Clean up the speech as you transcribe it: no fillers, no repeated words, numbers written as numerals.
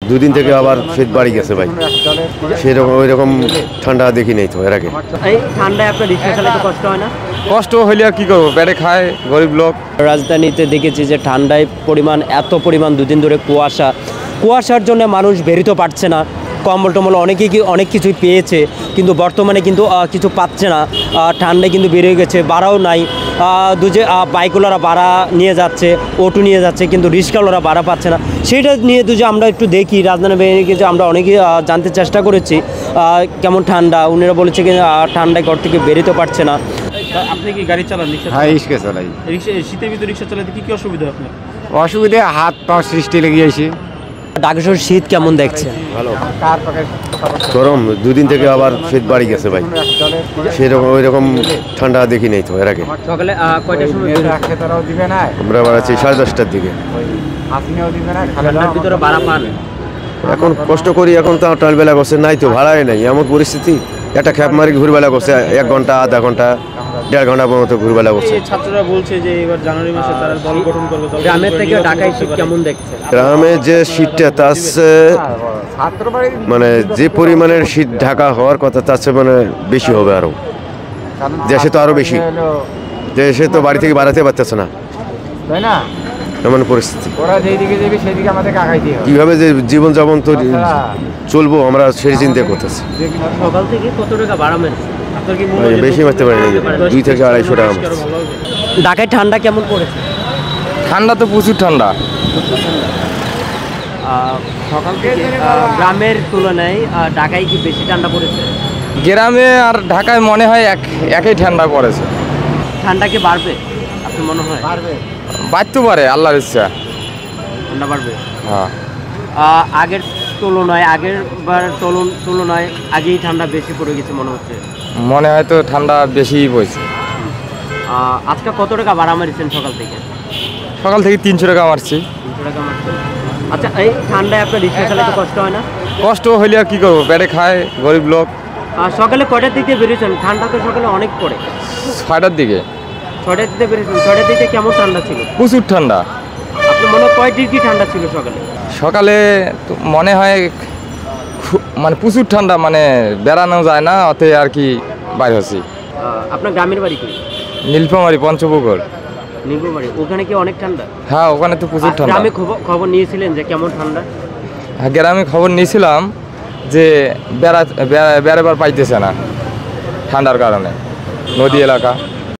দুদিন থেকে আবার শীত বাড়ি গেছে ভাই, সেরকম ওই রকম ঠান্ডা দেখি নেই তো এর আগে। এই ঠান্ডায় আপনার রিক্সা চালাতে কষ্ট হয় না? কষ্ট হইলে আর কি করবো, পেটে খায় গরিব লোক। রাজধানীতে দেখেছি যে ঠান্ডায় এত পরিমাণ দুদিন ধরে কুয়াশার জন্য মানুষ বেরোতে পারছে না। কম্বল টম্বল অনেক কিছুই পেয়েছে, কিন্তু বর্তমানে কিন্তু কিছু পাচ্ছে না। ঠান্ডায় কিন্তু বেরিয়ে গেছে, ভাড়াও নাই। যে বাইকওয়ালারা ভাড়া নিয়ে যাচ্ছে, অটো নিয়ে যাচ্ছে, কিন্তু রিক্সাওয়ালারা ভাড়া পাচ্ছে না। সেইটা নিয়ে যে আমরা একটু দেখি রাজধানী বেরিয়ে গেছে, আমরা অনেকেই জানতে চেষ্টা করেছি কেমন ঠান্ডা। উনারা বলেছে কি ঠান্ডায় ঘর থেকে বেরোতে পারছে না। আপনি কি গাড়ি চালান? হ্যাঁ, রিক্সা চালাই। শীতের ভিতরে রিক্সা চালাতে কি অসুবিধা আপনার? অসুবিধা হাত পা সৃষ্টি লেগে গেছে। ঢাকা শহর শীত কেমন দেখছে? ভালো, গরম। দুদিন থেকে আবার শীত বাড়ি গেছে ভাই, সেরকম ওই রকম ঠান্ডা দেখি নেই তো এর আগে। সকালে কয়টার সময় আমরা বাড়াচ্ছি 10:30টার দিকে। ঠান্ডার ভিতরে ভাড়া পান? এখন কষ্ট করি, এখন তো টালবেলা করছে নাই তো, ভাড়াই নাই, এমন পরিস্থিতি। একটা খ্যাপ মারি ঘুরবেলা করছে 1 ঘন্টা, আধা ঘন্টা, 1.5 ঘন্টা পর্যন্ত ঘুরবেলা করছে। ছাত্ররা বলছে যে এবার জানুয়ারি মাসে তারা দল গঠন করবে। গ্রামের থেকে ঢাকায় শীত কেমন দেখছে? গ্রামে যে শীতটা তার মানে যে পরিমাণের শীত ঢাকা হওয়ার কথা তার চেয়ে মানে বেশি হবে আরো। দেশে তো আরো বেশি, দেশে তো বাড়ি থেকে বাড়াতে পারতেছে না, তাই না? এমন পরিস্থিতি। ওরা যেদিকে যাবে সেদিকে আমাদের আগাইতে হবে। কিভাবে যে জীবনযাপন তো চলবো আমরা সেই চিন্তা করতেছি। সকাল থেকে কত টাকা ভাড়া মেরেছে? বেশি মারতে পারি না, 2 থেকে 250 টাকা। ঢাকায় ঠান্ডা কেমন পড়েছে? ঠান্ডা তো প্রচুর ঠান্ডা। সকাল থেকে গ্রামের তুলনায় ঢাকায় কি বেশি ঠান্ডা পড়েছে? গ্রামে আর ঢাকায় মনে হয় একই ঠান্ডা পড়েছে। ঠান্ডা কি বাড়বে আপনার মনে হয়? বাড়তে পারে, আল্লাহর ইচ্ছা। ঠান্ডা বাড়বে? হ্যাঁ। আগের তুলনায় আগেই ঠান্ডা বেশি পড়ে গেছে মনে হচ্ছে। মনে হয় তো ঠান্ডা বেশিই পড়ছে। আজকে কত টাকা ভাড়া মারিছেন সকাল থেকে? সকাল থেকে 300 টাকা মারছি। 300 টাকা মারছেন। আচ্ছা, এই ঠান্ডায় আপনার রিক্সা চালাতে কষ্ট হয় না? কষ্ট হইলে আর কি করবো, পেটে খায় গরিব লোক। সকালে কয়টার দিকে বেরিয়েছেন? ঠান্ডা তো সকালে অনেক পড়ে। 6টার দিকে। 6টার দিকে বেরিয়েছেন? 6টার দিকে কেমন ঠান্ডা ছিল? প্রচুর ঠান্ডা। আপনার মনে হয় কয় ডিগ্রি ঠান্ডা ছিল সকালে? সকালে তো মনে হয় মানে প্রচুর ঠান্ডা, মানে বেড়ানো যায় না, অতে আর কি বাইর হচ্ছি। আপনার গ্রামের বাড়ি কি? নীলফামারী, পঞ্চপুকুর। নীলফামারী, ওখানে কি অনেক ঠান্ডা? হ্যাঁ, ওখানে তো প্রচুর ঠান্ডা। গ্রামে খবর নিয়েছিলেন যে কেমন ঠান্ডা? হ্যাঁ, গ্রামে খবর নিয়েছিলাম যে বেড়াবার পাইতেছে না ঠান্ডার কারণে, নদী এলাকা।